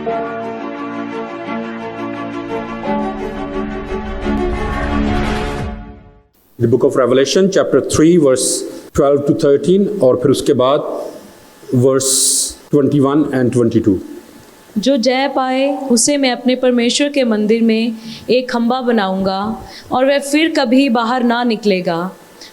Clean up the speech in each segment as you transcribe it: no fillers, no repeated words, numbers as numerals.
The book of Revelation chapter 3 verse 12 to 13 और फिर उसके बाद verse 21 and 22। जो जय पाए उसे मैं अपने परमेश्वर के मंदिर में एक खंभा बनाऊंगा और वह फिर कभी बाहर ना निकलेगा,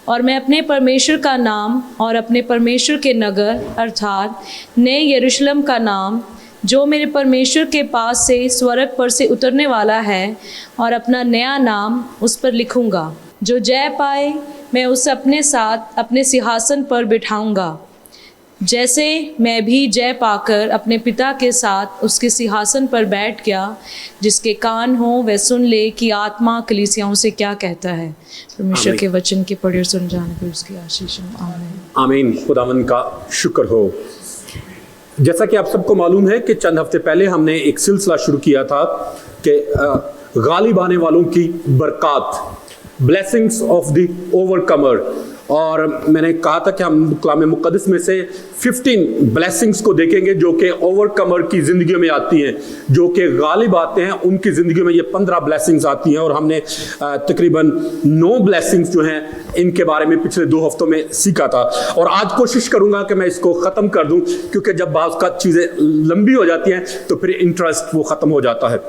और मैं अपने परमेश्वर का नाम और अपने परमेश्वर के नगर अर्थात नए यरूशलेम का नाम जो मेरे परमेश्वर के पास से स्वर्ग पर से उतरने वाला है, और अपना नया नाम उस पर लिखूंगा। जो जय पाए मैं उसे अपने साथ अपने सिंहासन पर बिठाऊंगा, जैसे मैं भी जय पाकर अपने पिता के साथ उसके सिंहासन पर बैठ गया। जिसके कान हो वह सुन ले कि आत्मा कलीसियाओं से क्या कहता है। परमेश्वर के वचन के पढ़े सुन जाने पर उसकी आशीष। आमीन। आमीन। खुदावन का शुक्र हो। जैसा कि आप सबको मालूम है कि चंद हफ्ते पहले हमने एक सिलसिला शुरू किया था कि गालिब आने वालों की बरकत, ब्लेसिंग्स ऑफ द ओवरकमर, और मैंने कहा था कि हम कलाम मुक़द्दस में से 15 ब्लेसिंग्स को देखेंगे जो कि ओवरकमर की ज़िंदगी में आती हैं, जो कि गालिब आते हैं उनकी ज़िंदगी में ये 15 ब्लेसिंग्स आती हैं। और हमने तकरीबन 9 ब्लेसिंग्स जो हैं इनके बारे में पिछले 2 हफ्तों में सीखा था, और आज कोशिश करूँगा कि मैं इसको ख़त्म कर दूँ, क्योंकि जब बाज़ का चीज़ें लंबी हो जाती हैं तो फिर इंटरेस्ट वो ख़त्म हो जाता है।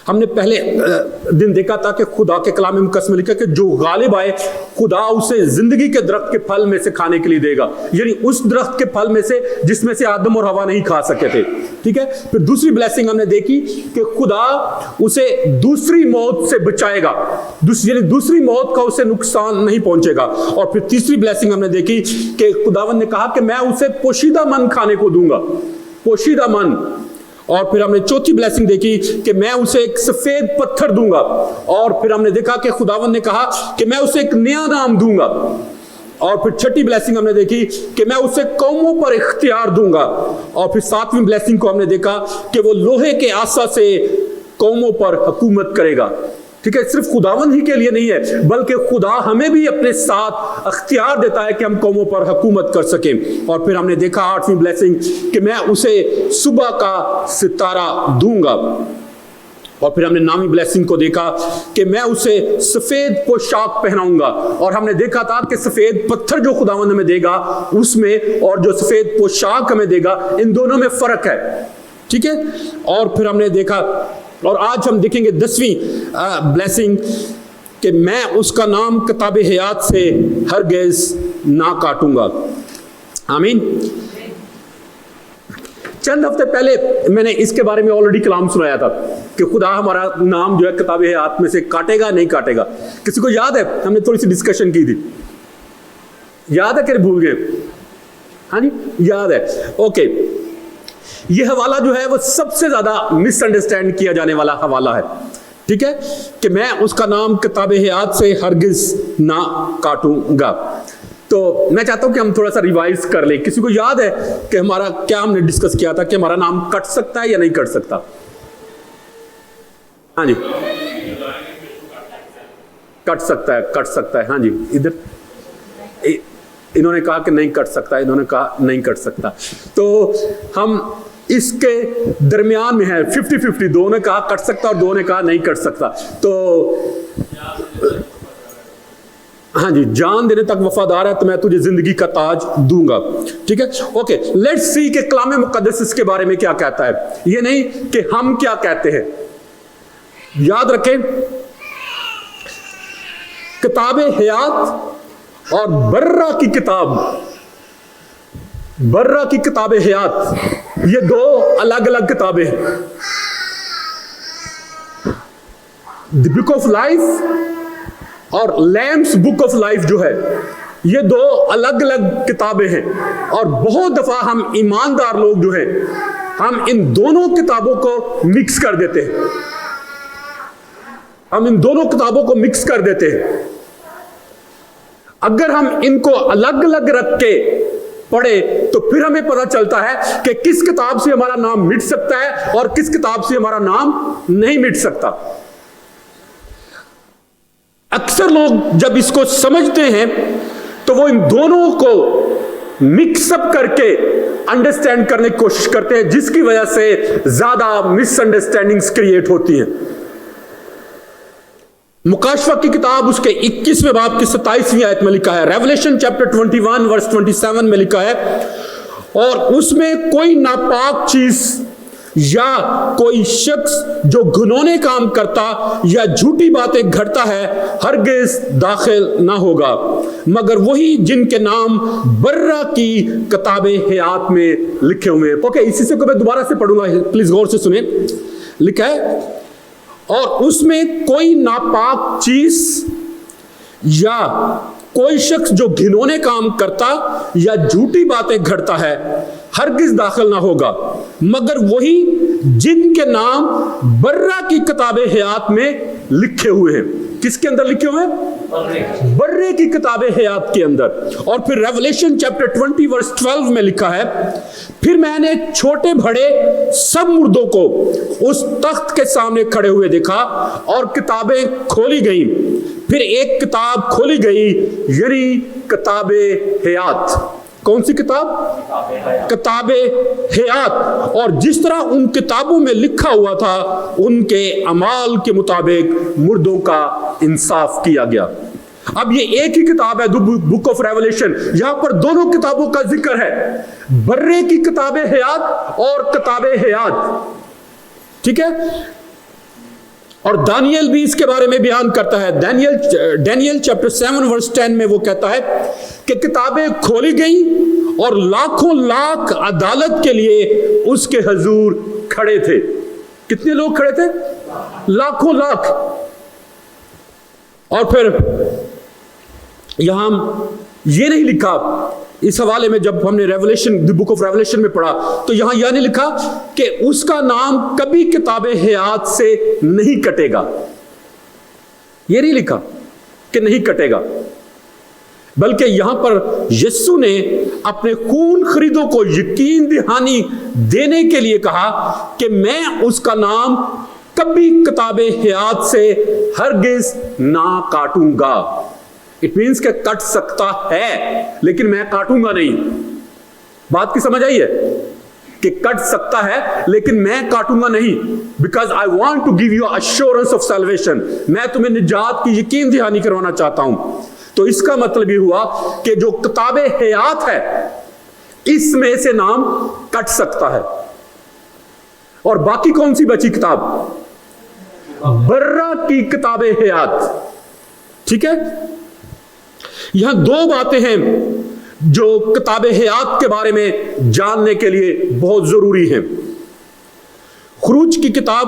हमने पहले दिन देखा था कि खुदा के कलाम मुक़द्दस में लिखा कि जो गालिब आए खुदा उसे जिंदगी के दरख्त के फल में से खाने के लिए देगा, यानी उस दरख्त के फल में से जिसमें से आदम और हवा नहीं खा सके थे। ठीक है। फिर दूसरी ब्लेसिंग हमने देखी कि खुदा उसे दूसरी मौत से बचाएगा, यानी दूसरी मौत का उसे नुकसान नहीं पहुंचेगा। और फिर तीसरी ब्लेसिंग हमने देखी कि खुदावन ने कहा कि मैं उसे पोशीदा मन खाने को दूंगा, पोशीदा मन। और फिर हमने चौथी ब्लेसिंग देखी कि मैं उसे एक सफेद पत्थर दूंगा, और फिर हमने देखा कि खुदावन ने कहा कि मैं उसे एक नया नाम दूंगा। और फिर छठी ब्लेसिंग हमने देखी कि मैं उसे कौमों पर इख्तियार दूंगा। और फिर सातवीं ब्लेसिंग को हमने देखा कि वो लोहे के आसा से कौमों पर हुकूमत करेगा। ठीक है। सिर्फ खुदावन ही के लिए नहीं है, बल्कि खुदा हमें भी अपने साथ अख्तियार देता है कि हम कौमों पर हुकूमत कर सकें। और फिर हमने देखा 8वीं ब्लेसिंग कि मैं उसे सुबह का सितारा दूंगा। और फिर हमने 9वीं ब्लेसिंग को देखा कि मैं उसे सफेद पोशाक पहनाऊंगा। और हमने देखा था कि सफेद पत्थर जो खुदावन हमें देगा उसमें और जो सफेद पोशाक हमें देगा, इन दोनों में फर्क है। ठीक है। और फिर हमने देखा, और आज हम देखेंगे 10वीं ब्लेसिंग कि मैं उसका नाम किताब हयात से हरगिज़ ना काटूंगा। आमीन। चंद हफ्ते पहले मैंने इसके बारे में ऑलरेडी कलाम सुनाया था कि खुदा हमारा नाम जो है किताब हयात में से काटेगा नहीं काटेगा। किसी को याद है? हमने थोड़ी सी डिस्कशन की थी, याद है कि भूल गए? हाँ जी, याद है। ओके। ये हवाला जो है वो सबसे ज्यादा मिसअंडरस्टैंड किया जाने वाला हवाला है। ठीक है, कि मैं उसका नाम किताब हयात से हरगिज ना काटूंगा। तो मैं चाहता हूं कि हम थोड़ा सा रिवाइज कर लें। किसी को याद है कि हमारा क्या हमने डिस्कस किया था कि हमारा नाम कट सकता है या नहीं कट सकता? हाँ जी, कट सकता है, कट सकता है। हाँ जी, इधर इन्होंने कहा कि नहीं कट सकता, इन्होंने कहा नहीं कट सकता। तो हम इसके दरमियान में है, 50-50। दो ने कहा कट सकता और दो ने कहा नहीं कट सकता। तो हाँ जी, जान देने तक वफादार है तो मैं तुझे जिंदगी का ताज दूंगा। ठीक है, ओके। लेट्स सी कि कलाम मुक़द्दस इसके बारे में क्या कहता है, ये नहीं कि हम क्या कहते हैं। याद रखें, किताब हयात और बर्रा की किताब, बर्रा की किताब हयात, ये दो अलग अलग किताबें हैं। द बुक ऑफ लाइफ और लैम्स बुक ऑफ लाइफ जो है, ये दो अलग अलग किताबें हैं। और बहुत दफा हम ईमानदार लोग जो हैं, हम इन दोनों किताबों को मिक्स कर देते हैं। हम इन दोनों किताबों को मिक्स कर देते हैं। अगर हम इनको अलग अलग रख के पढ़े तो फिर हमें पता चलता है कि किस किताब से हमारा नाम मिट सकता है और किस किताब से हमारा नाम नहीं मिट सकता। अक्सर लोग जब इसको समझते हैं तो वो इन दोनों को मिक्सअप करके अंडरस्टैंड करने की कोशिश करते हैं, जिसकी वजह से ज्यादा मिसअंडरस्टैंडिंग्स क्रिएट होती हैं। मुकाशफा की किताब उसके 21वें बाब की 27वीं आयत में लिखा है, रेवलेशन चैप्टर 21 वर्स 27 में लिखा है, और उसमें कोई नापाक चीज या कोई शख्स जो घिनौने काम करता या झूठी बातें घड़ता है हरगिज दाखिल ना होगा, मगर वही जिनके नाम बर्रा की किताबे हयात में लिखे हुए हैं। ओके, इसी से को मैं दोबारा से पढ़ूंगा, प्लीज गौर से सुने। लिखा है, और उसमें कोई नापाक चीज या कोई शख्स जो घिनौने काम करता या झूठी बातें घड़ता है हरगिज दाखिल ना होगा, मगर वही जिनके नाम बर्रा की किताबे हयात में लिखे हुए हैं। किसके अंदर लिखे हुए हैं? बर्रे की किताबे हयात के अंदर। और फिर रेवलेशन चैप्टर 20 वर्स 12 में लिखा है, फिर मैंने छोटे बड़े सब मुर्दों को उस तख्त के सामने खड़े हुए देखा और किताबें खोली गई। फिर एक किताब खोली गई, यानी किताबे हयात। कौन सी किताब? किताबे हयात। और जिस तरह उन किताबों में लिखा हुआ था उनके अमाल के मुताबिक मुर्दों का इंसाफ किया गया। अब ये एक ही किताब है, बुक ऑफ रेवलेशन। यहां पर दोनों किताबों का जिक्र है, बर्रे की किताबे हयात और किताबे हयात। ठीक है। और दानियल भी इसके बारे में बयान करता है। दानियल चैप्टर 7 वर्स 10 में वो कहता है कि किताबें खोली गई और लाखों लाख अदालत के लिए उसके हुजूर खड़े थे। कितने लोग खड़े थे? लाखों लाख। और फिर यहां ये नहीं लिखा, इस हवाले में जब हमने revelation, the book of revelation में पढ़ा, तो यहां यह नहीं लिखा कि उसका नाम कभी किताबे हयात से नहीं कटेगा। यह नहीं लिखा कि नहीं कटेगा, बल्कि यहां पर यीशु ने अपने खून खरीदों को यकीन दहानी देने के लिए कहा कि मैं उसका नाम कभी किताबे हयात से हरगिज ना काटूंगा। इट मीन्स के कट सकता है लेकिन मैं काटूंगा नहीं। बात की समझ आई है कि कट सकता है लेकिन मैं काटूंगा नहीं, because I want to give you assurance of salvation. मैं तुम्हें निजात की यकीन दहानी करवाना चाहता हूं। तो इसका मतलब ये हुआ कि जो किताबे हयात है इसमें से नाम कट सकता है। और बाकी कौन सी बची किताब? बर्रा की किताबे हयात। ठीक है। यहां दो बातें हैं जो किताबे हयात के बारे में जानने के लिए बहुत जरूरी हैं। खुरूज की किताब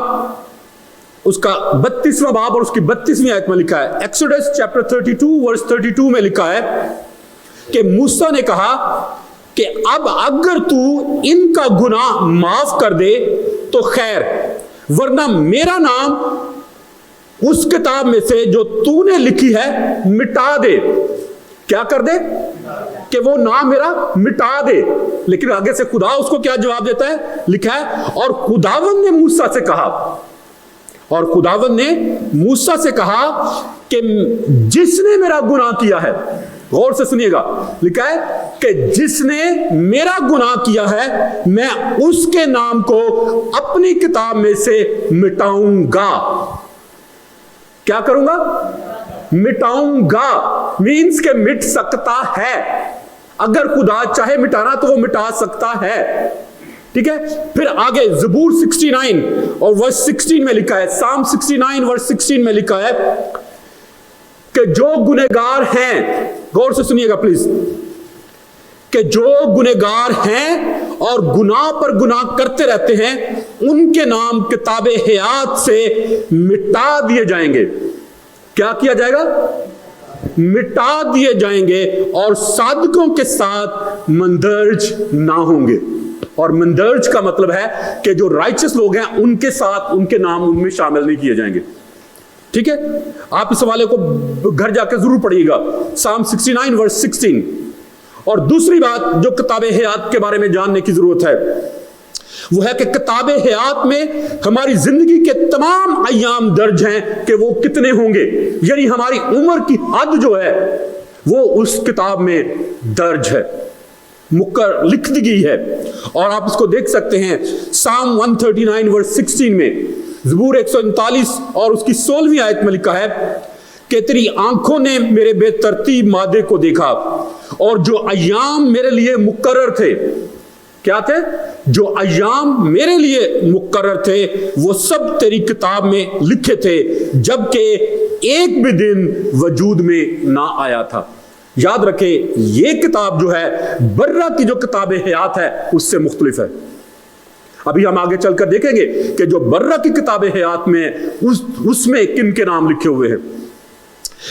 उसका 32वां बाब और उसकी 32वीं आयत में लिखा है, एक्सोडस चैप्टर 32 वर्स 32 में लिखा है कि मूसा ने कहा कि अब अगर तू इनका गुनाह माफ कर दे तो खैर, वरना मेरा नाम उस किताब में से जो तूने लिखी है मिटा दे। क्या कर दे? कि वो नाम मेरा मिटा दे। लेकिन आगे से खुदा उसको क्या जवाब देता है? लिखा है, और खुदावन ने मूसा से कहा, और खुदावन ने मूसा से कहा कि जिसने मेरा गुनाह किया है, गौर से सुनिएगा, लिखा है कि जिसने मेरा गुनाह किया है मैं उसके नाम को अपनी किताब में से मिटाऊंगा। क्या करूंगा? मिटाऊंगा। मीन्स के मिट सकता है। अगर खुदा चाहे मिटाना तो वो मिटा सकता है। ठीक है। फिर आगे ज़बूर 69 और वर्स 16 में लिखा है, साम 69 वर्स 16 में लिखा है कि जो गुनहगार हैं, गौर से सुनिएगा प्लीज, कि जो गुनहगार हैं और गुनाह पर गुनाह करते रहते हैं उनके नाम किताबे हयात से मिटा दिए जाएंगे। क्या किया जाएगा? मिटा दिए जाएंगे और साधकों के साथ मंदर्ज ना होंगे। और मंदर्ज का मतलब है कि जो राइचस लोग हैं उनके साथ उनके नाम उनमें शामिल नहीं किए जाएंगे। ठीक है। आप इस हवाले को घर जाकर जरूर पढ़िएगा, साम 69 वर्स 16। और दूसरी बात जो किताबे हयात के बारे में जानने की जरूरत है वो है कि किताबे हयात में हमारी जिंदगी के तमाम अय्याम दर्ज हैं कि वो कितने होंगे, यानी हमारी उम्र की हद जो है वो उस किताब में दर्ज है। मुकर लिख दी गई है। और आप इसको देख सकते हैं साम 139 वर्स 16 में, ज़बूर 139 और उसकी 16वीं आयत में लिखा है कि तेरी आंखों ने मेरे बेतरतीब मादे को देखा और जो अय्याम मेरे लिए मुकर्रर थे, क्या थे? जो अय्याम मेरे लिए मुकर्रर थे वो सब तेरी किताब में लिखे थे, जबकि एक भी दिन वजूद में ना आया था। याद रखें, ये किताब जो है बर्रा की जो किताब हयात है उससे मुख्तलिफ है। अभी हम आगे चलकर देखेंगे कि जो बर्रा की किताब हयात में उसमें किन के नाम लिखे हुए हैं।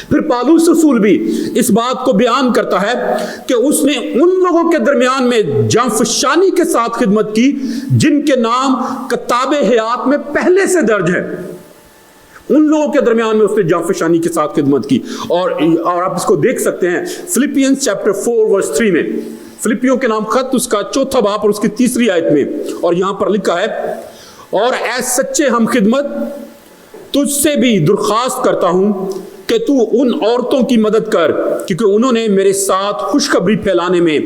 फिर पालूस रसूल भी इस बात को बयान करता है कि उसने उन लोगों के दरमियान में जांफशानी के साथ खिदमत की जिनके नाम किताब हयात में पहले से दर्ज है। उन लोगों के दरमियान में उसने जांफशानी के साथ खिदमत की। और आप इसको देख सकते हैं फिलिपियंस चैप्टर 4 वर्स 3 में, फिलिपियों के नाम खत उसका 4था बाब और उसकी 3री आयत में। और यहां पर लिखा है, और ऐ सच्चे हम खिदमत तुझसे भी दरख्वास्त करता हूं कि तू उन औरतों की मदद कर, क्योंकि उन्होंने मेरे साथ खुशखबरी फैलाने में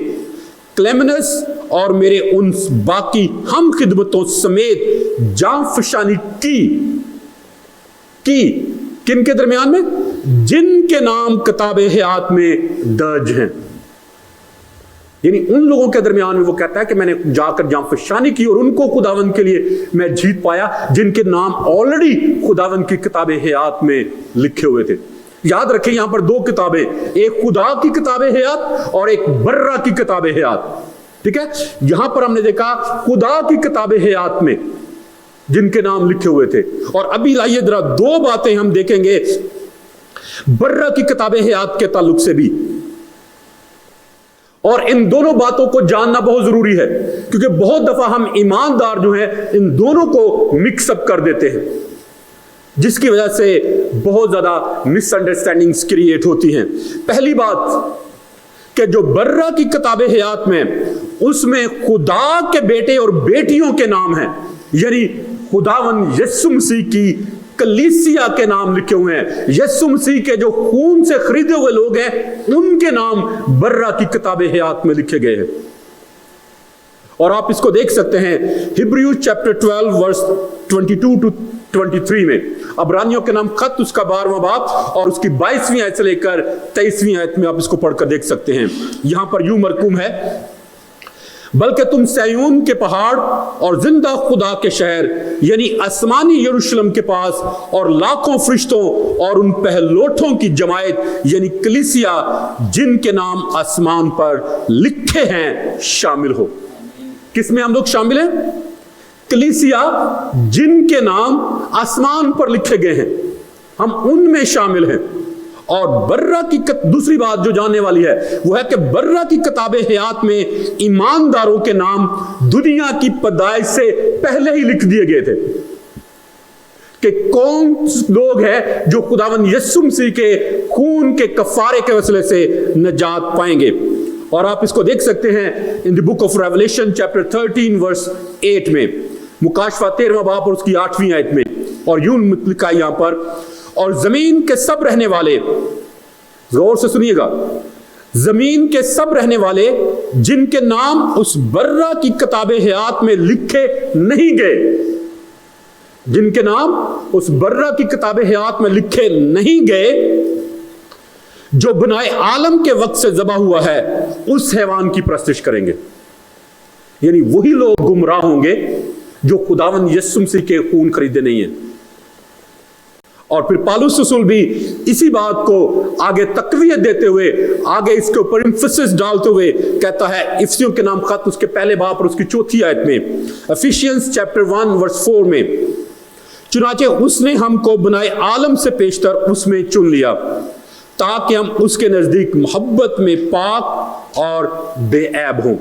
क्लेमेनस और मेरे उन बाकी हम खिदमतों समेत जांफशानी की किन के दरमियान में? जिनके नाम किताब हयात में दर्ज हैं। यानी उन लोगों के दरमियान में वो कहता है कि मैंने जाकर जांफशानी की और उनको खुदावंद के लिए मैं जीत पाया जिनके नाम ऑलरेडी खुदावंद की किताब हयात में लिखे हुए थे। याद रखें, यहां पर 2 किताबें, एक खुदा की किताब हयात और एक बर्रा की किताब हयात। ठीक है, यहां पर हमने देखा खुदा की किताब हयात में जिनके नाम लिखे हुए थे। और अभी लाइए जरा 2 बातें हम देखेंगे बर्रा की किताब हयात के ताल्लुक से भी। और इन दोनों बातों को जानना बहुत जरूरी है, क्योंकि बहुत दफा हम ईमानदार जो है इन दोनों को मिक्सअप कर देते हैं, जिसकी वजह से बहुत ज्यादा मिसअंडरस्टैंडिंग्स क्रिएट होती हैं। पहली बात कि जो बर्रा की किताब हयात में उसमें खुदा के बेटे और बेटियों के नाम हैं, यानी खुदावन यीशु मसीह की कलीसिया के नाम लिखे हुए हैं। यीशु मसीह के जो खून से खरीदे हुए लोग हैं उनके नाम बर्रा की किताब हयात में लिखे गए हैं। और आप इसको देख सकते हैं हिब्रियू चैप्टर 12 वर्स 22 टू 23 में, अब्रानियों के नाम खत उसका 12वां बाब और उसकी 22वीं आयत से लेकर 23वीं आयत में आप इसको पढ़कर देख सकते हैं। यहां पर यूं मरकूम है, बल्कि तुम सयून के पहाड़ और जिंदा खुदा के शहर यानी आसमानी यरूशलेम के पास और लाखों फरिश्तों और उन पहलोठों की जमायत यानी कलीसिया जिनके नाम आसमान पर लिखे हैं शामिल हो। किसमें हम लोग शामिल हैं? कलीसिया जिनके नाम आसमान पर लिखे गए हैं, हम उनमें शामिल हैं। और बर्रा की दूसरी बात जो जानने वाली है वो है कि बर्रा की किताब हयात में ईमानदारों के नाम दुनिया की पैदाइश से पहले ही लिख दिए गए थे कि कौन लोग हैं जो खुदावंद यीशु मसीह के खून के कफारे के वसीले से निजात पाएंगे। और आप इसको देख सकते हैं in the book of Revelation chapter 13 verse 8 में, मुकाशफा 13वां बाब और उसकी 8वीं आयत में। और यूं लिखा यहां पर, और जमीन के सब रहने वाले, गौर से सुनिएगा, जमीन के सब रहने वाले जिनके नाम उस बर्रा की किताब हयात में लिखे नहीं गए, जिनके नाम उस बर्रा की किताब हयात में लिखे नहीं गए, जो बनाए आलम के वक्त से ज़बा हुआ है उस हैवान की प्रस्तिश करेंगे। यानी वही लोग गुमराह होंगे जो खुदावंद यीशु मसीह के खून खरीदे नहीं है। और फिर पालूस रसूल भी इसी बात को आगे तकवीयत देते हुए, आगे इसके ऊपर एम्फसिस डालते हुए कहता है इफिसियों के नाम खत उसके पहले बाब और उसकी 4थी आयत में, एफिशियंस चैप्टर 1 वर्स 4 में, चुनाचे उसने हमको बनाए आलम से पेशतर उसमें चुन लिया ताकि हम उसके नजदीक मोहब्बत में पाक और बेऐब हों।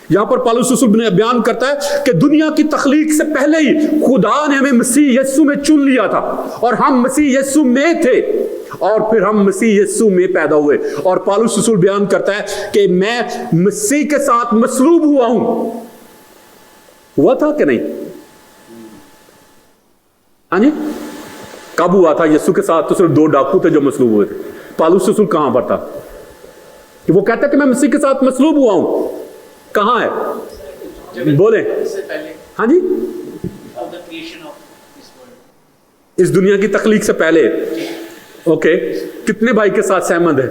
यहां पर पालूस रसूल ने बयान करता है कि दुनिया की तख्लीक से पहले ही खुदा ने हमें मसीह यीशु में चुन लिया था और हम मसीह यीशु में थे और फिर हम मसीह यीशु में पैदा हुए। और पालूस रसूल बयान करता है कि मैं मसीह के साथ मसलूब हुआ हूं। हुआ था कि नहीं? हाँ जी, कब हुआ था? यीशु के साथ तो सिर्फ 2 डाकू थे जो मसलूब हुए थे। पालूस रसूल कहां पर था कि वो कहता है कि मैं मसीह के साथ मसलूब हुआ हूं? कहाँ है? बोले। हाँ जी, इस दुनिया की तख्लीक से पहले। ओके, कितने भाई के साथ सहमत है?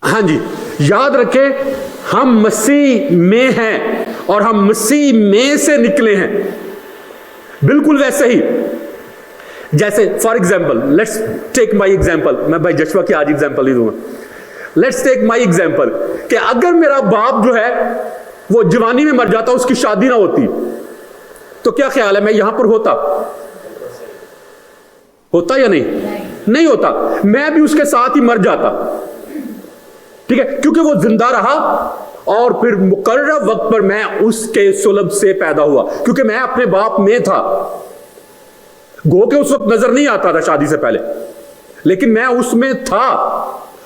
हाँ जी, याद रखें, हम मसीह में हैं और हम मसीह में से निकले हैं। बिल्कुल वैसे ही जैसे, for example, let's take my example. मैं भाई जशवा की आज एग्जाम्पल ही दूंगा। लेट्स टेक माई एग्जाम्पल कि अगर मेरा बाप जो है वो जवानी में मर जाता, उसकी शादी ना होती, तो क्या ख्याल है, मैं यहां पर होता या नहीं? नहीं होता। मैं भी उसके साथ ही मर जाता, ठीक है, क्योंकि वो जिंदा रहा और फिर मुकर्रर वक्त पर मैं उसके सुलभ से पैदा हुआ, क्योंकि मैं अपने बाप में था। गो के उस वक्त नजर नहीं आता था शादी से पहले, लेकिन मैं उसमें था।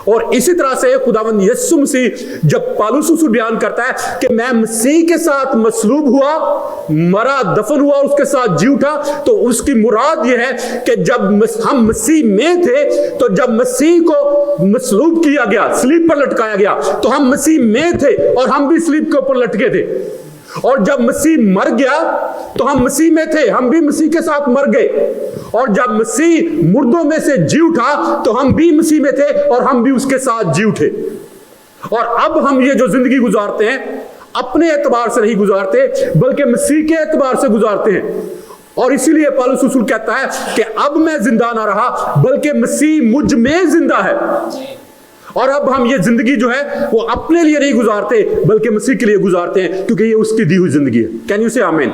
और इसी तरह से खुदावंद यीशु मसीह, जब पौलुस उसे बयान करता है कि मैं मसीह के साथ मसलूब हुआ, मरा, दफन हुआ, उसके साथ जी उठा, तो उसकी मुराद यह है कि जब हम मसीह में थे, तो जब मसीह को मसलूब किया गया, स्लीब पर लटकाया गया, तो हम मसीह में थे और हम भी स्लीब के ऊपर लटके थे। और जब मसीह मर गया तो हम मसीह में थे, हम भी मसीह के साथ मर गए। और जब मसीह मुर्दों में से जी उठा तो हम भी मसीह में थे और हम भी उसके साथ जी उठे। और अब हम ये जो जिंदगी गुजारते हैं, अपने एतबार से नहीं गुजारते, बल्कि मसीह के एतबार से गुजारते हैं। और इसीलिए पौलुस रसूल कहता है कि अब मैं जिंदा ना रहा, बल्कि मसीह मुझ में जिंदा है। और अब हम ये जिंदगी जो है वो अपने लिए नहीं गुजारते, बल्कि मसीह के लिए गुजारते हैं, क्योंकि ये उसकी दी हुई जिंदगी है। कैन यू से आमीन?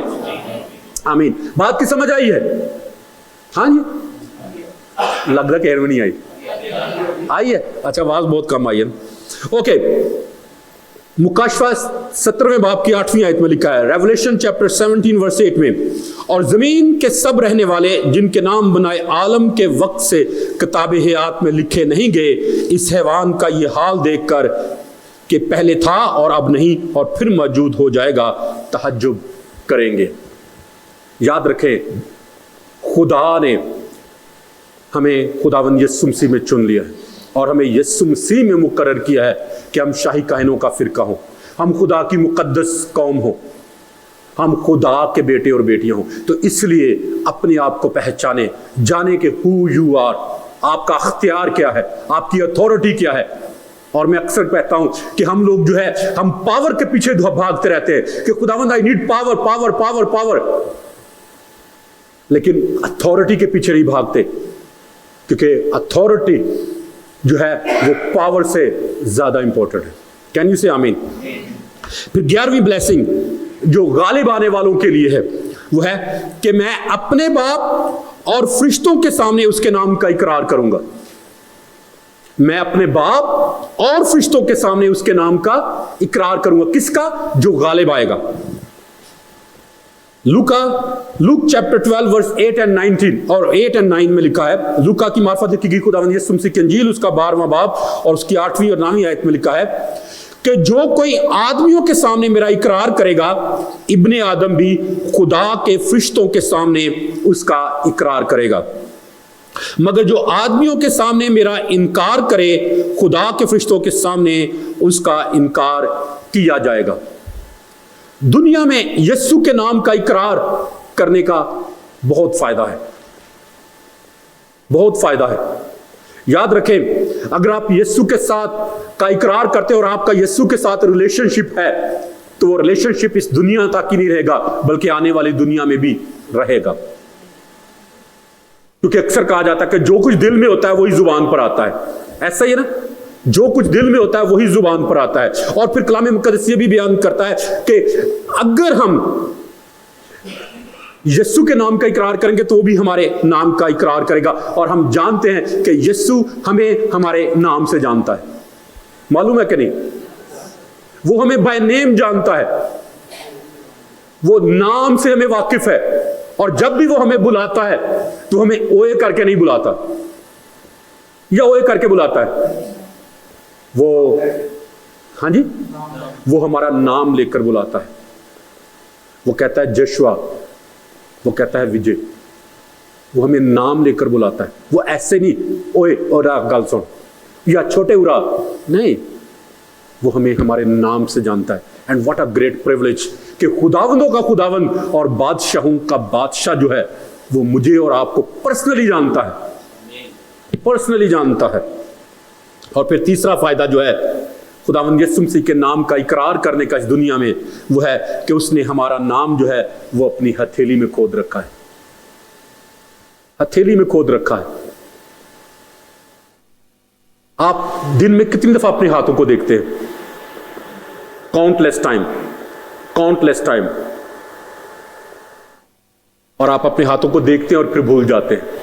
आमीन। बात की समझ आई है? हाँ जी, लगता है नहीं आई है। अच्छा, आवाज बहुत कम आई है। ओके, मुकाशफा 17वें बाब की 8वीं आयत में लिखा है, रेवलेशन चैप्टर 17 वर्स 8 में, और जमीन के सब रहने वाले जिनके नाम बनाए आलम के वक्त से किताब हयात में लिखे नहीं गए, इस हैवान का ये हाल देखकर कि पहले था और अब नहीं और फिर मौजूद हो जाएगा, तहज्जुब करेंगे। याद रखें, खुदा ने हमें खुदावंद यीशु मसीह में चुन लिया है और हमें यीशु मसीह में मुकर्रर किया है कि हम शाही काहिनों का फिरका हो, हम खुदा की मुकद्दस कौम हो, हम खुदा के बेटे और बेटियां हो। तो इसलिए अपने आप को पहचाने, जाने के हु यू आर, आपका अख्तियार क्या है, आपकी अथॉरिटी क्या है। और मैं अक्सर कहता हूं कि हम लोग जो है, हम पावर के पीछे भागते रहते हैं कि खुदावंद I need power power power power, लेकिन अथॉरिटी के पीछे नहीं भागते, क्योंकि अथॉरिटी जो है वो पावर से ज्यादा इंपॉर्टेंट है। कैन यू से आमीन? फिर 11वीं ब्लेसिंग जो गालिब आने वालों के लिए है, वो है कि मैं अपने बाप और फरिश्तों के सामने उसके नाम का इकरार करूंगा। मैं अपने बाप और फरिश्तों के सामने उसके नाम का इकरार करूंगा। किसका? जो गालिब आएगा। लूक चैप्टर 12 वर्स 8 and 19 और 8 and 9 में लिखा है, लूका की मार्फत लिखी गई खुदावंद यीशु मसीह की इंजील, उसका 12वां बाब और उसकी 8वीं और 9वीं आयत में लिखा है कि जो कोई आदमियों के सामने मेरा इकरार करेगा, इब्ने आदम भी खुदा के फरिश्तों के सामने उसका इकरार करेगा। मगर जो आदमियों के सामने मेरा इनकार करे, खुदा के फरिश्तों के सामने उसका इनकार किया जाएगा। दुनिया में यीशु के नाम का इकरार करने का बहुत फायदा है, बहुत फायदा है। याद रखें, अगर आप यीशु के साथ का इकरार करते हैं और आपका यीशु के साथ रिलेशनशिप है, तो वो रिलेशनशिप इस दुनिया तक ही नहीं रहेगा, बल्कि आने वाली दुनिया में भी रहेगा। क्योंकि अक्सर कहा जाता है कि जो कुछ दिल में होता है वही जुबान पर आता है। ऐसा ही है ना, जो कुछ दिल में होता है वही जुबान पर आता है। और फिर कलाम मुकद्दस ये भी बयान करता है कि अगर हम यीशु के नाम का इकरार करेंगे तो वो भी हमारे नाम का इकरार करेगा। और हम जानते हैं कि यीशु हमें हमारे नाम से जानता है, मालूम है कि नहीं? वो हमें बाय नेम जानता है, वो नाम से हमें वाकिफ है। और जब भी वो हमें बुलाता है तो हमें ओए करके नहीं बुलाता, या ओए करके बुलाता है? वो, हाँ जी, वो हमारा नाम लेकर बुलाता है। वो कहता है जशुआ, वो कहता है विजय, वो हमें नाम लेकर बुलाता है। वो ऐसे नहीं, ओए और गल सुन या छोटे उरा, नहीं, वो हमें हमारे नाम से जानता है। And what a great privilege कि खुदावंदों का खुदावंद और बादशाहों का बादशाह जो है वो मुझे और आपको पर्सनली जानता है, पर्सनली जानता है। और फिर तीसरा फायदा जो है खुदावंद यीशु मसीह के नाम का इकरार करने का इस दुनिया में, वो है कि उसने हमारा नाम जो है वो अपनी हथेली में खोद रखा है, हथेली में खोद रखा है। आप दिन में कितनी दफा अपने हाथों को देखते हैं? Countless time, countless time. और आप अपने हाथों को देखते हैं और फिर भूल जाते हैं।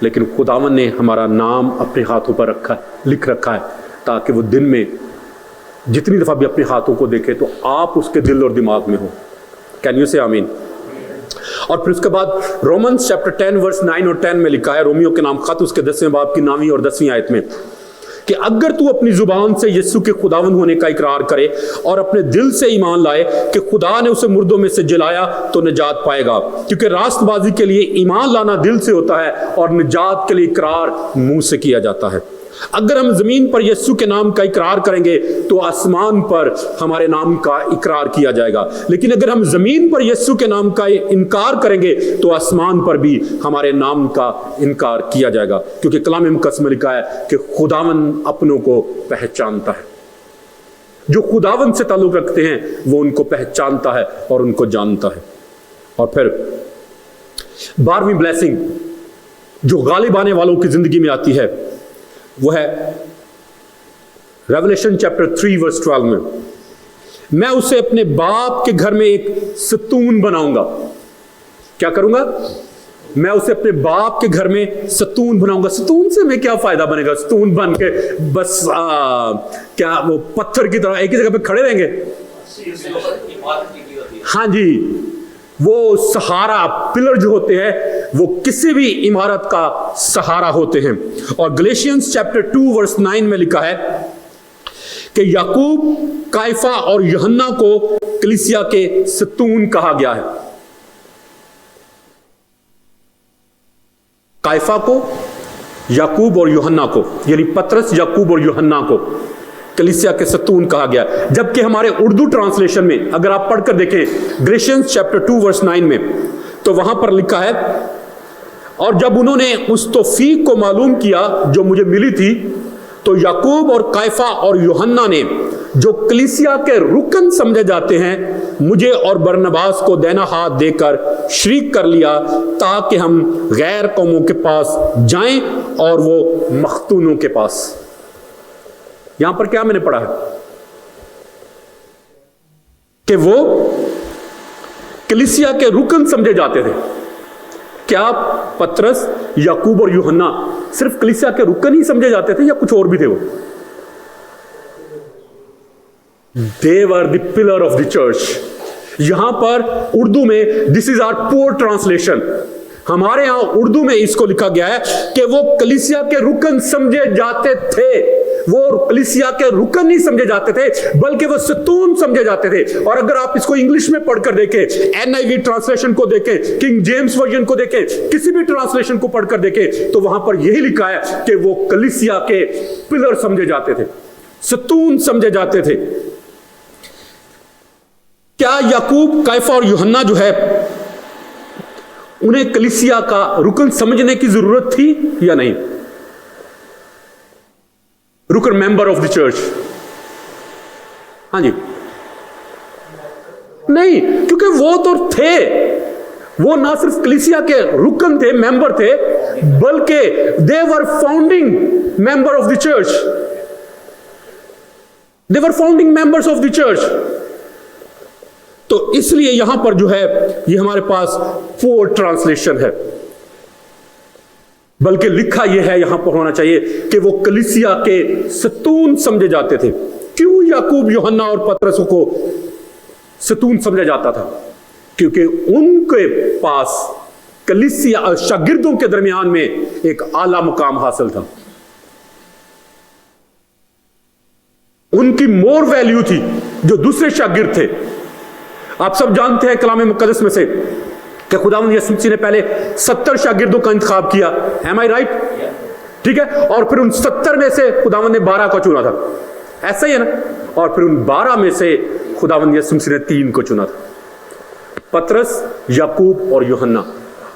लेकिन खुदावन ने हमारा नाम अपने हाथों पर रखा है, लिख रखा है, ताकि वो दिन में जितनी दफा भी अपने हाथों को देखे तो आप उसके दिल और दिमाग में हो। कैन यू से आमीन? और फिर उसके बाद रोमन्स चैप्टर 10 वर्स 9 और 10 में लिखा है, रोमियो के नाम खत उसके 10वें बाब की 9वीं और 10वीं आयत में, कि अगर तू अपनी जुबान से यीशु के खुदावन होने का इकरार करे और अपने दिल से ईमान लाए कि खुदा ने उसे मुर्दों में से जिलाया तो निजात पाएगा। क्योंकि रास्तबाजी के लिए ईमान लाना दिल से होता है और निजात के लिए इकरार मुंह से किया जाता है। अगर हम जमीन पर यीशु के नाम का इकरार करेंगे तो आसमान पर हमारे नाम का इकरार किया जाएगा, लेकिन अगर हम जमीन पर यीशु के नाम का इनकार करेंगे तो आसमान पर भी हमारे नाम का इनकार किया जाएगा। क्योंकि कलाम मुकद्दस में लिखा है कि खुदावन अपनों को पहचानता है। जो खुदावन से ताल्लुक रखते हैं वो उनको पहचानता है और उनको जानता है। और फिर 12वीं ब्लेसिंग जो गालिब आने वालों की जिंदगी में आती है वो है रेवलेशन चैप्टर 3 वर्स 12 में, मैं उसे अपने बाप के घर में एक सतून बनाऊंगा। क्या करूंगा? मैं उसे अपने बाप के घर में सतून बनाऊंगा। सतून से हमें क्या फायदा बनेगा? सतून बन के बस क्या वो पत्थर की तरह एक ही जगह पे खड़े रहेंगे? हाँ जी, वो सहारा, पिलर जो होते हैं वो किसी भी इमारत का सहारा होते हैं। और गलेशियंस चैप्टर 2 वर्स 9 में लिखा है कि याकूब, काइफा और यूहन्ना को कलीसिया के सतून कहा गया है। काइफा को, याकूब और यूहन्ना को, यानी पतरस, याकूब और यूहन्ना को कलीसिया के सतून कहा गया। जबकि हमारे उर्दू ट्रांसलेशन में अगर आप पढ़कर देखें गलेशियंस चैप्टर 2 वर्स 9 में, तो वहां पर लिखा है, और जब उन्होंने उस तौफीक को मालूम किया जो मुझे मिली थी, तो याकूब और काइफा और यूहन्ना ने, जो कलीसिया के रुकन समझे जाते हैं, मुझे और बरनबास को देना हाथ देकर शरीक कर लिया ताकि हम गैर कौमों के पास जाएं और वो मख्तूनों के पास। यहां पर क्या मैंने पढ़ा है कि वो कलीसिया के रुकन समझे जाते थे। क्या पतरस, याकूब और यूहन्ना सिर्फ कलीसिया के रुकन ही समझे जाते थे या कुछ और भी थे? वो they were the pillar of the church. यहां पर उर्दू में, this is our poor translation, हमारे यहां उर्दू में इसको लिखा गया है कि वो कलीसिया के रुकन समझे जाते थे। वो कलीसिया के रुकन नहीं समझे जाते थे बल्कि वो सतून समझे जाते थे। और अगर आप इसको इंग्लिश में पढ़कर देखें, NIV ट्रांसलेशन को देखें, किंग जेम्स वर्जन को देखें, किसी भी ट्रांसलेशन को पढ़कर देखें, तो वहां पर यही लिखा है कि वो कलीसिया के पिलर समझे जाते थे, सतून समझे जाते थे। क्या याकूब, काइफा और यूहन्ना जो है उन्हें कलीसिया का रुकन समझने की जरूरत थी या नहीं? रुकन, मेंबर ऑफ द चर्च। हाँ जी, नहीं, क्योंकि वो तो थे, वो ना सिर्फ कलीसिया के रुकन थे, मेंबर थे, बल्कि they were founding member of the church. They were founding members of the church. तो इसलिए यहां पर जो है ये हमारे पास पुअर ट्रांसलेशन है, बल्कि लिखा यह है यहां पर होना चाहिए कि वो कलीसिया के सतून समझे जाते थे। क्यों याकूब, यूहन्ना और पतरस को सतून समझा जाता था? क्योंकि उनके पास कलीसिया शागिर्दों के दरमियान में एक आला मुकाम हासिल था। उनकी मोर वैल्यू थी जो दूसरे शागिर्द थे। आप सब जानते हैं कलाम मुकद्दस में से कि खुदावंद यीशु मसीह ने पहले 70 शागिर्दों का इंतखाब किया, एम आई राइट? ठीक है, और फिर उन 70 में से खुदावंद ने 12 को चुना था, ऐसा ही है ना? और फिर उन 12 में से खुदावंद यीशु मसीह ने 3 को चुना था, पतरस, याकूब और यूहन्ना।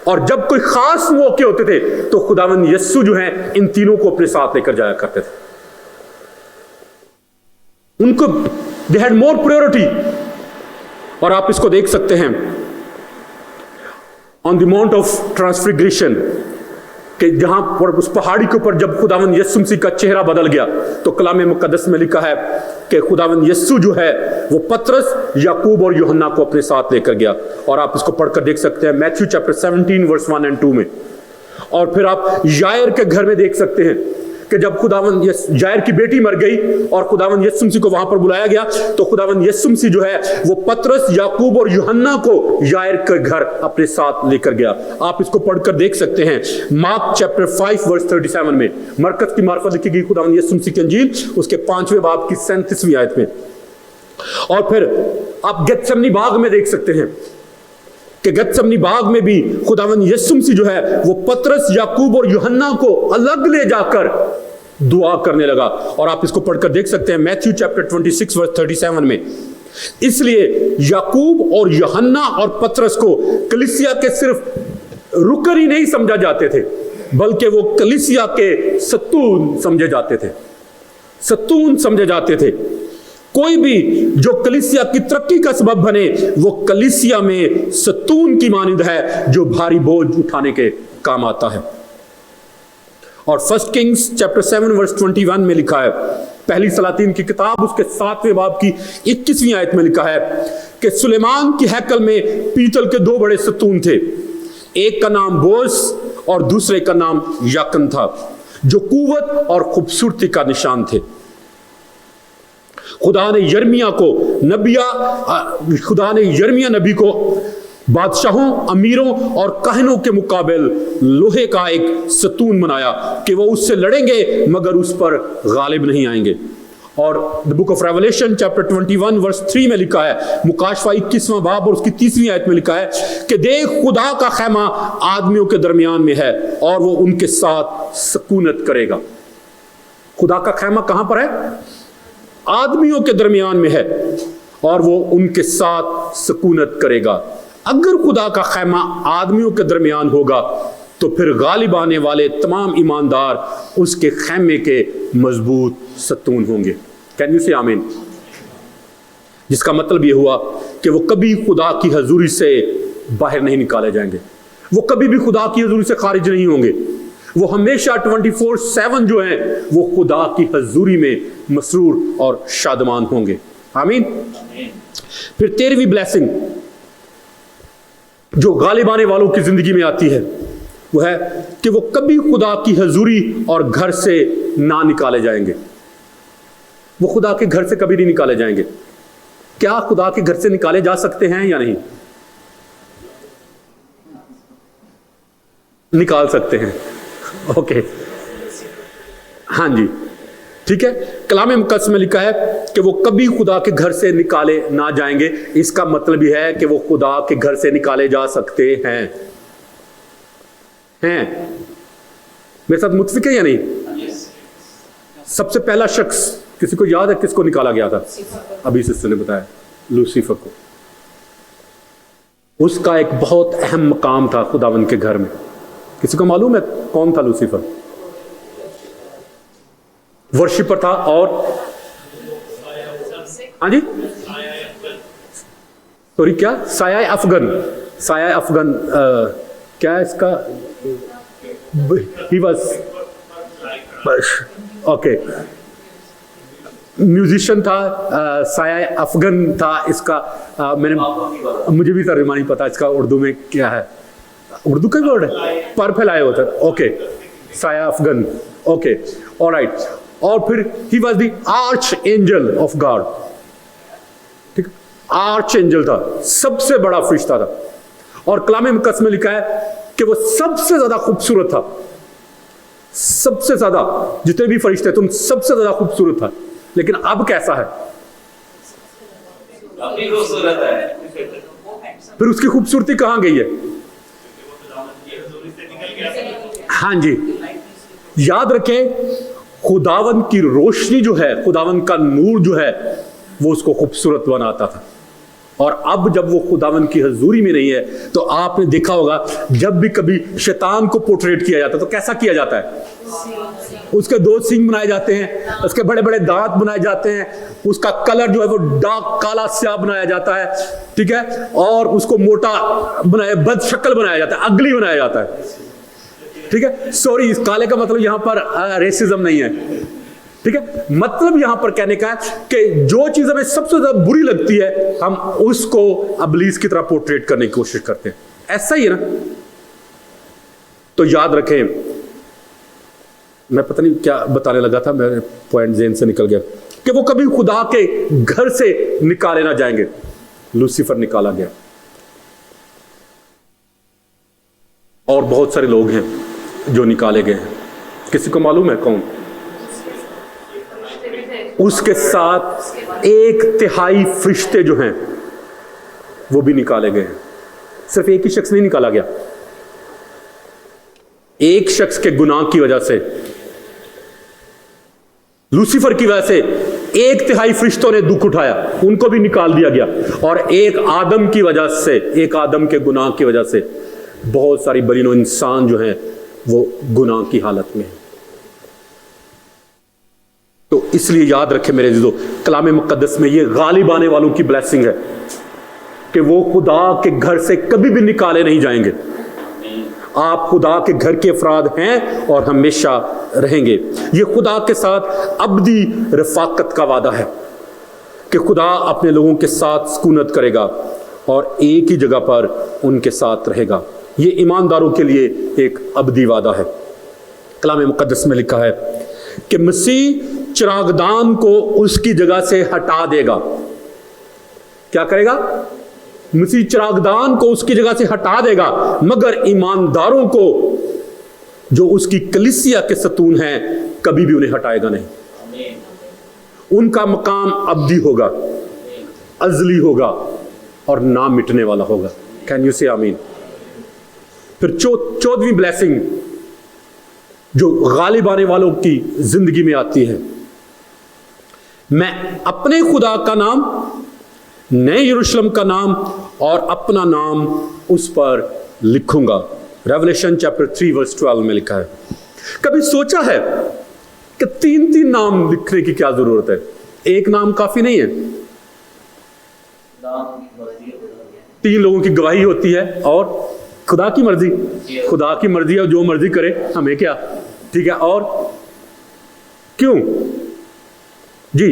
और जब कोई खास मौके होते थे तो खुदावंद यीशु जो है इन तीनों को अपने साथ लेकर जाया करते थे। उनको दे हैड मोर प्रायोरिटी। और आप इसको देख सकते हैं on the mount of transfiguration, कि जहां पर उस पहाड़ी के ऊपर जब खुदावंद यीशु मसीह का चेहरा बदल गया, तो कलाम मुकद्दस में लिखा है कि खुदावंद यीशु जो है वो पतरस, याकूब और यूहन्ना को अपने साथ लेकर गया। और आप इसको पढ़कर देख सकते हैं मैथ्यू चैप्टर 17 वर्स 1 और 2 में। और फिर आप यायर के घर में देख सकते हैं कि जब खुदावंद यायर की बेटी मर गई और खुदावंद यीशु मसीह को वहां पर बुलाया गया, तो खुदावंद यीशु मसीह जो है वो पतरस, याकूब और यूहन्ना को यायर के घर अपने साथ लेकर गया। आप इसको पढ़कर देख सकते हैं मार्क चैप्टर 5 वर्स 37 में। मरकस की मार्फत लिखी गई खुदावंद यीशु मसीह की इंजील, उसके 5वें बाब की 37वीं आयत में। और फिर आप गेत्सेमनी बाग में देख सकते हैं कि गेत्सेमनी बाग में भी खुदावंद यीशु मसीह जो है वो पतरस, याकूब और यूहन्ना को अलग ले जाकर दुआ करने लगा। और आप इसको पढ़कर देख सकते हैं मैथ्यू चैप्टर 26 वर्स 37 में। इसलिए याकूब और यूहन्ना और पतरस को कलीसिया के सिर्फ रुकन ही नहीं समझा जाते थे, बल्कि वो कलीसिया के सतून समझे जाते थे, सतून समझे जाते थे। कोई भी जो कलीसिया की तरक्की का सबब बने, वो कलीसिया में सतून की मानिंद है जो भारी बोझ उठाने के काम आता है। और 1 किंग्स चैप्टर 7 वर्स 21 में लिखा है, पहली सलातीन की किताब उसके 7वें बाब की 21वीं आयत में लिखा है कि सुलेमान की हैकल में पीतल के 2 बड़े सतून थे, एक का नाम बोस और दूसरे का नाम याकन था, जो कुव्वत और खूबसूरती का निशान थे। खुदा ने यर्मिया नबी को बादशाहों, अमीरों और कहनों के मुकाबले लोहे का एक सतून बनाया कि वो उससे लड़ेंगे मगर उस पर गालिब नहीं आएंगे। और the book of Revelation chapter 21 verse 3 में लिखा है, मुकाशफा 21वां बाब और उसकी 30वीं आयत में लिखा है कि देख खुदा का खैमा आदमियों के दरमियान में है और वो उनके साथ सकूनत करेगा। खुदा का खैमा कहां पर है? आदमियों के दरमियान में है और वो उनके साथ सकूनत करेगा। अगर खुदा का खैमा आदमियों के दरमियान होगा तो फिर गालिब आने वाले तमाम ईमानदार उसके खैमे के मजबूत सतून होंगे। कैन यू से आमीन? जिसका मतलब यह हुआ कि वो कभी खुदा की हजूरी से बाहर नहीं निकाले जाएंगे, वो कभी भी खुदा की हजूरी से खारिज नहीं होंगे, वो हमेशा 24/7 जो है वो खुदा की हजूरी में मसरूर और शादमान होंगे। आमीन। फिर 13वीं ब्लेसिंग जो गालिब आने वालों की जिंदगी में आती है वो है कि वो कभी खुदा की हजूरी और घर से ना निकाले जाएंगे। वो खुदा के घर से कभी नहीं निकाले जाएंगे। क्या खुदा के घर से निकाले जा सकते हैं या नहीं? निकाल सकते हैं। ओके, हाँ जी, ठीक है। कलाम मुकद्दस में लिखा है कि वो कभी खुदा के घर से निकाले ना जाएंगे। इसका मतलब यह है कि वो खुदा के घर से निकाले जा सकते हैं। मेरे साथ मुत्फिक है या नहीं? सबसे पहला शख्स किसी को याद है किसको निकाला गया था? अभी सिस्टर ने बताया, लूसीफर को। उसका एक बहुत अहम मकाम था खुदावंद के घर में। किसी को मालूम है कौन था लूसीफर? वर्शिपर था। और हाँ जी, सॉरी, क्या? साया अफगन। साया अफगन क्या है इसका? ही वाज ओके, म्यूजिशियन था, साया अफगन था इसका। मुझे भी तर्जुमा नहीं पता इसका उर्दू में क्या है। उर्दू का वर्ड है, पर फैलाए होता है। ओके, साया अफगन। Okay, alright. और फिर he was the arch angel of God. ठीक, आर्च एंजल था, सबसे बड़ा फरिश्ता था। और कलाम मुकद्दस में लिखा है कि वो सबसे ज्यादा खूबसूरत था, सबसे ज्यादा, जितने भी फरिश्ते थे उन सबसे ज्यादा खूबसूरत था। लेकिन अब कैसा है? खूबसूरत है। फिर उसकी खूबसूरती कहां गई है? हाँ जी, याद रखें, खुदावन की रोशनी जो है, खुदावन का नूर जो है, वो उसको खूबसूरत बनाता था। और अब जब वो खुदावन की हजूरी में नहीं है, तो आपने देखा होगा जब भी कभी शैतान को पोर्ट्रेट किया जाता है तो कैसा किया जाता है? उसके 2 सींग बनाए जाते हैं, उसके बड़े बड़े दांत बनाए जाते हैं, उसका कलर जो है वो डार्क काला स्याह बनाया जाता है, ठीक है, और उसको मोटा बनाया, बदशक्ल बनाया जाता है, अगली बनाया जाता है, ठीक है। सॉरी, इस काले का मतलब यहां पर रेसिज्म नहीं है, ठीक है। मतलब यहां पर कहने का है कि जो चीज हमें सबसे ज्यादा बुरी लगती है, हम उसको इब्लीस की तरह पोर्ट्रेट करने की कोशिश करते हैं। ऐसा ही है ना? तो याद रखें, मैं पता नहीं क्या बताने लगा था, मेरे पॉइंट ज़हन से निकल गया, कि वो कभी खुदा के घर से निकाले ना जाएंगे। लूसीफर निकाला गया, और बहुत सारे लोग हैं जो निकाले गए हैं। किसी को मालूम है कौन? उसके साथ 1/3 फरिश्ते जो हैं वो भी निकाले गए हैं। सिर्फ एक ही शख्स नहीं निकाला गया, एक शख्स के गुनाह की वजह से, लूसीफर की वजह से 1/3 फरिश्तों ने दुख उठाया, उनको भी निकाल दिया गया। और एक आदम की वजह से, एक आदम के गुनाह की वजह से बहुत सारी बरीनो इंसान जो हैं वो गुनाह की हालत में है। तो इसलिए याद रखें मेरे अज़ीज़ों, कलाम मुक़द्दस में ये गालिब आने वालों की ब्लेसिंग है कि वो खुदा के घर से कभी भी निकाले नहीं जाएंगे। आप खुदा के घर के अफराद हैं और हमेशा रहेंगे। ये खुदा के साथ अब्दी रफाकत का वादा है कि खुदा अपने लोगों के साथ सुकूनत करेगा और एक ही जगह पर उनके साथ रहेगा। ये ईमानदारों के लिए एक अब्दी वादा है। कलाम मुक़द्दस में लिखा है कि मसीह चिरागदान को उसकी जगह से हटा देगा। क्या करेगा? मसीह चिरागदान को उसकी जगह से हटा देगा, मगर ईमानदारों को जो उसकी कलीसिया के सतून हैं कभी भी उन्हें हटाएगा नहीं। उनका मकाम अब्दी होगा, अज़ली होगा और ना मिटने वाला होगा। कैन यू से आमीन? फिर 14वीं ब्लेसिंग जो गालिब आने वालों की जिंदगी में आती है, मैं अपने खुदा का नाम, नए यरूशलेम का नाम और अपना नाम उस पर लिखूंगा। रेवलेशन चैप्टर 3 वर्स 12 में लिखा है। कभी सोचा है कि 3 नाम लिखने की क्या जरूरत है? एक नाम काफी नहीं है। 3 लोगों की गवाही होती है और खुदा की मर्जी। खुदा की मर्जी है, जो मर्जी करे, हमें क्या, ठीक है। और क्यों जी?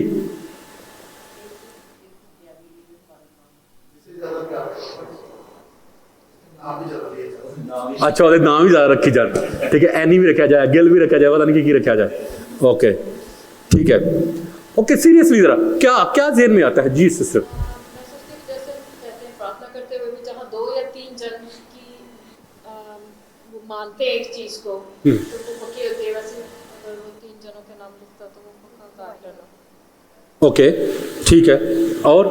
अच्छा, वो नाम ही ज्यादा रखी जाए, ठीक है। एनी भी रखा जाए, गिल भी रखा जाए, पता नहीं की रखा जाए। ओके, ठीक है। ओके, सीरियसली जरा क्या क्या जेहन में आता है जी सिस्टर? प्रार्थना करते हुए भी जहाँ 2 या 3 जन की वो मानते हैं एक चीज को, तो वो पक्के होते हैं। वैसे अगर वो 3 जनों के नाम लिखता तो वो पक्का गार्डन। ओके, ठीक है। और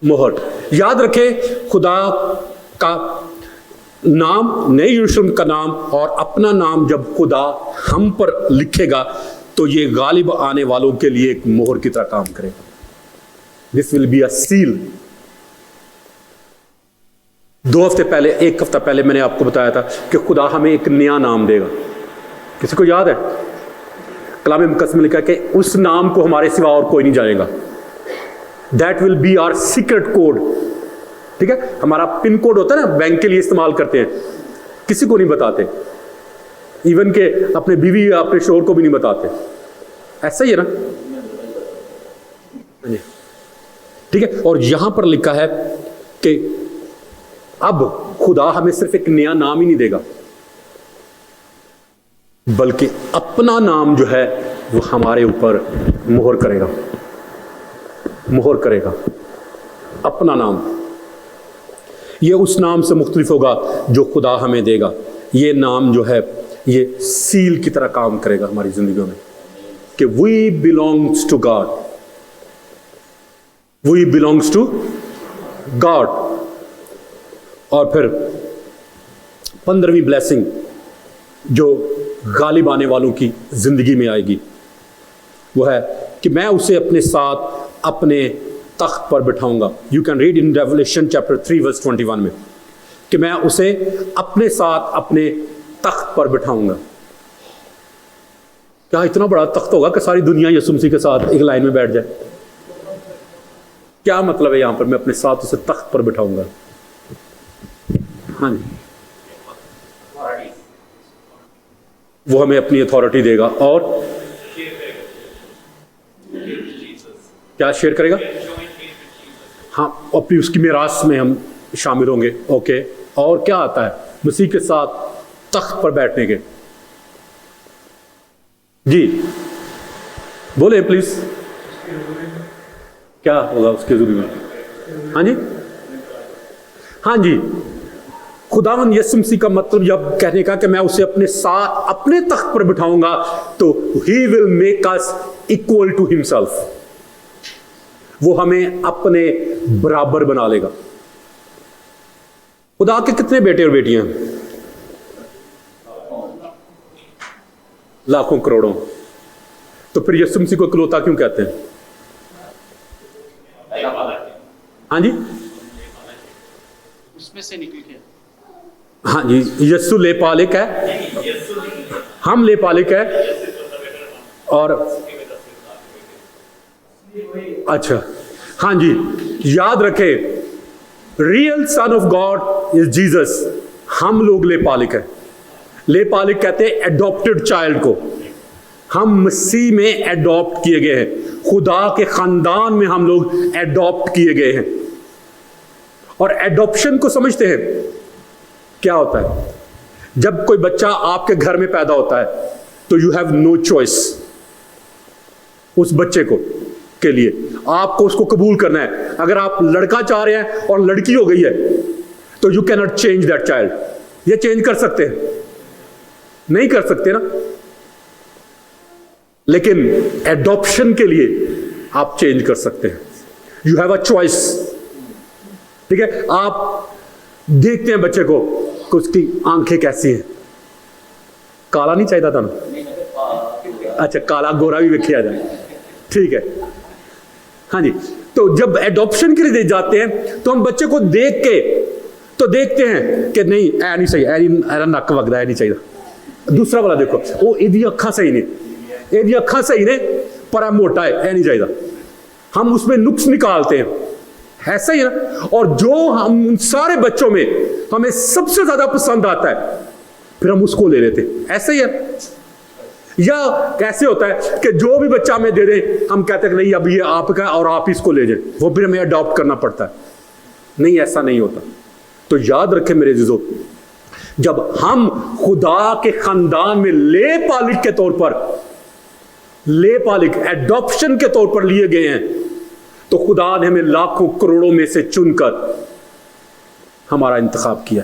मोहर, याद रखें, खुदा का नाम, नए यरूशलेम का नाम और अपना नाम जब खुदा हम पर लिखेगा तो ये गालिब आने वालों के लिए एक मोहर की तरह काम करेगा। This will be a seal. 2 हफ्ते पहले, 1 हफ्ता पहले मैंने आपको बताया था कि खुदा हमें एक नया नाम देगा। किसी को याद है? कलाम मुक़द्दस में लिखा है कि उस नाम को हमारे सिवा और कोई नहीं जानेगा। That will be our secret code, ठीक है। हमारा पिन कोड होता है ना, बैंक के लिए इस्तेमाल करते हैं, किसी को नहीं बताते, इवन के अपने बीवी या अपने शोहर को भी नहीं बताते। ऐसा ही है ना, ठीक है। और यहां पर लिखा है कि अब खुदा हमें सिर्फ एक नया नाम ही नहीं देगा, बल्कि अपना नाम जो है वो हमारे ऊपर मोहर करेगा। मोहर करेगा अपना नाम। ये उस नाम से मुख्तलिफ होगा जो खुदा हमें देगा। ये नाम जो है ये सील की तरह काम करेगा हमारी जिंदगियों में कि we belongs to God, we belongs to God. और फिर 15वीं ब्लेसिंग जो गालिब आने वालों की जिंदगी में आएगी वो है कि मैं उसे अपने साथ अपने तख्त पर बिठाऊंगा। You can read in Revelation chapter 3 verse 21 में कि मैं उसे अपने साथ अपने तख्त पर बिठाऊंगा। क्या इतना बड़ा तख्त होगा कि सारी दुनिया यीशु मसीह के साथ एक लाइन में बैठ जाए? क्या मतलब है यहां पर मैं अपने साथ उसे तख्त पर बिठाऊंगा? हाँ जी, वो हमें अपनी अथॉरिटी देगा और क्या शेयर करेगा? हाँ, अपनी उसकी मिरास में हम शामिल होंगे। ओके, और क्या आता है मसीह के साथ तख्त पर बैठने के? जी बोले प्लीज, क्या होगा उसके ज़रूरी में? हाँ जी, हाँ जी, खुदावन यीशु मसीह का मतलब जब कहने का कि मैं उसे अपने साथ अपने तख्त पर बिठाऊंगा तो ही will make us equal to himself, वो हमें अपने बराबर बना लेगा। खुदा के कितने बेटे और बेटियां हैं? लाखों करोड़ों। तो फिर यीशु मसीह को इकलौता क्यों कहते हैं? हाँ जी, उसमें से निकल गया। हाँ जी, यीशु लेपालिक है, हम लेपालिक है। और अच्छा, हाँ जी, याद रखें, real son of God is Jesus. हम लोग लेपालिक है। लेपालिक कहते हैं एडॉप्टेड चाइल्ड को। हम मसीह में एडॉप्ट किए गए हैं, खुदा के खानदान में हम लोग एडॉप्ट किए गए हैं। और एडॉप्शन को समझते हैं क्या होता है? जब कोई बच्चा आपके घर में पैदा होता है तो यू हैव नो चॉइस। उस बच्चे को के लिए आपको उसको कबूल करना है। अगर आप लड़का चाह रहे हैं और लड़की हो गई है तो you can not change that child. ये चेंज कर सकते हैं? नहीं कर सकते ना। लेकिन एडॉप्शन के लिए आप चेंज कर सकते हैं। You have a choice. ठीक है, आप देखते हैं बच्चे को कि उसकी आंखें कैसी हैं। काला नहीं चाहिए था ना? अच्छा, काला गोरा भी देखा जाए, ठीक है। हाँ जी, तो जब एडॉप्शन के लिए जाते हैं तो हम बच्चे को देख के तो देखते हैं कि नहीं ऐ नहीं सही, ऐ नक वगदा नहीं चाहिए। दूसरा वाला देखो, वो एदी अखा सही ने, एदी अखा सही ने पर मोटा है, ऐ नहीं चाहिए। हम उसमें नुक्स निकालते हैं, ऐसा ही है ना। और जो हम उन सारे बच्चों में हमें सबसे ज्यादा पसंद आता है फिर हम उसको ले लेते, ऐसा ही है। या कैसे होता है कि जो भी बच्चा हमें दे दे हम कहते हैं नहीं अब ये आपका और आप इसको ले जाए, वो फिर हमें अडॉप्ट करना पड़ता है। नहीं, ऐसा नहीं होता। तो याद रखें मेरे अजीजों, जब हम खुदा के खानदान में लेपालिक के तौर पर, लेपालिक एडॉप्शन के तौर पर लिए गए हैं, तो खुदा ने हमें लाखों करोड़ों में से चुनकर हमारा इंतखाब किया।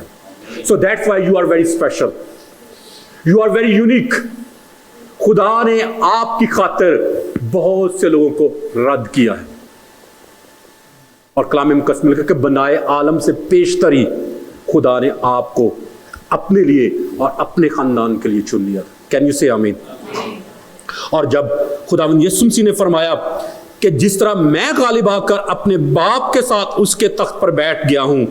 So that's why you are very special, you are very unique. खुदा ने आपकी खातिर बहुत से लोगों को रद्द किया है और कलाम मुकद्दस में लिखा कि बनाए आलम से पेशतरी खुदा ने आपको अपने लिए और अपने खानदान के लिए चुन लिया। कैन यू से आमीन? और जब खुदावंद यीशु मसीह ने फरमाया कि जिस तरह मैं गालिब आकर अपने बाप के साथ उसके तख्त पर बैठ गया हूं,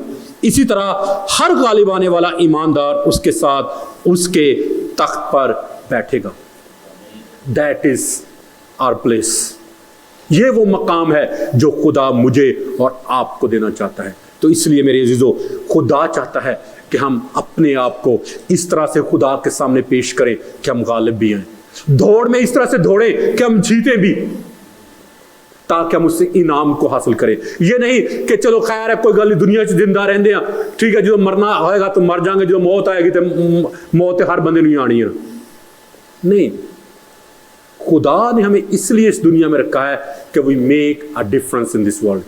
इसी तरह हर गालिब आने वाला ईमानदार उसके साथ उसके तख्त पर बैठेगा। That is our place. ये वो मकाम है जो खुदा मुझे और आपको देना चाहता है। तो इसलिए मेरे अजीजों, खुदा चाहता है कि हम अपने आप को इस तरह से खुदा के सामने पेश करें कि हम गालिब भी हैं, दौड़ में इस तरह से दौड़ें कि हम जीते भी, ताकि हम उससे इनाम को हासिल करें। ये नहीं कि चलो खैर है कोई गल दुनिया च जिंदा रहंदे हैं, ठीक है, जो मरना होएगा तो मर जाएंगे, जो मौत आएगी तो मौत हर बंदे नहीं आनी है। नहीं, खुदा ने हमें इसलिए इस दुनिया में रखा है कि we make a difference in this world,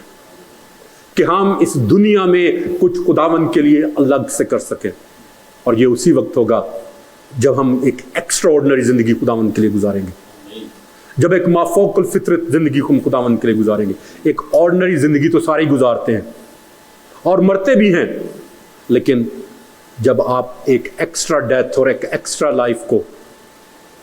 कि हम इस दुनिया में कुछ खुदावन के लिए अलग से कर सकें। और ये उसी वक्त होगा जब हम एक एक्स्ट्राऑर्डिनरी जिंदगी खुदावन के लिए गुजारेंगे, जब एक माफौकुल फितरत जिंदगी को हम खुदावन के लिए गुजारेंगे। एक ऑर्डिनरी जिंदगी तो सारे गुजारते हैं और मरते भी हैं, लेकिन जब आप एक एक्स्ट्रा डेथ और एक एक्स्ट्रा लाइफ को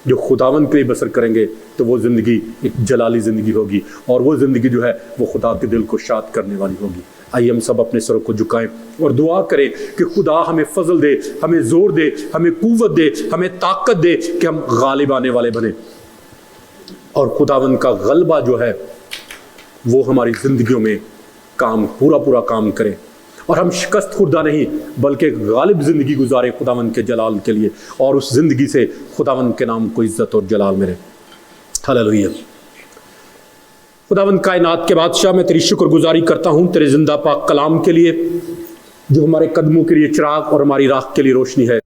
जो खुदावन के लिए बसर करेंगे तो वो ज़िंदगी एक जलाली ज़िंदगी होगी, और वो ज़िंदगी जो है वो खुदा के दिल को शाद करने वाली होगी। आइए हम सब अपने सरों को झुकाएं और दुआ करें कि खुदा हमें फजल दे, हमें जोर दे, हमें कुव्वत दे, हमें ताकत दे कि हम गालिब आने वाले बने, और खुदावन का गलबा जो है वो हमारी ज़िंदगियों में काम पूरा काम करे, और हम शिकस्त खुर्दा नहीं बल्कि गालिब ज़िंदगी गुजारे खुदावन के जलाल के लिए, और उस ज़िंदगी से खुदावन के नाम को इज़्ज़त और जलाल मिले। हालेलुया। खुदावन कायनात के बादशाह, मैं तेरी शुक्रगुजारी करता हूँ तेरे जिंदा पाक कलाम के लिए, जो हमारे कदमों के लिए चिराग और हमारी राह के लिए रोशनी है।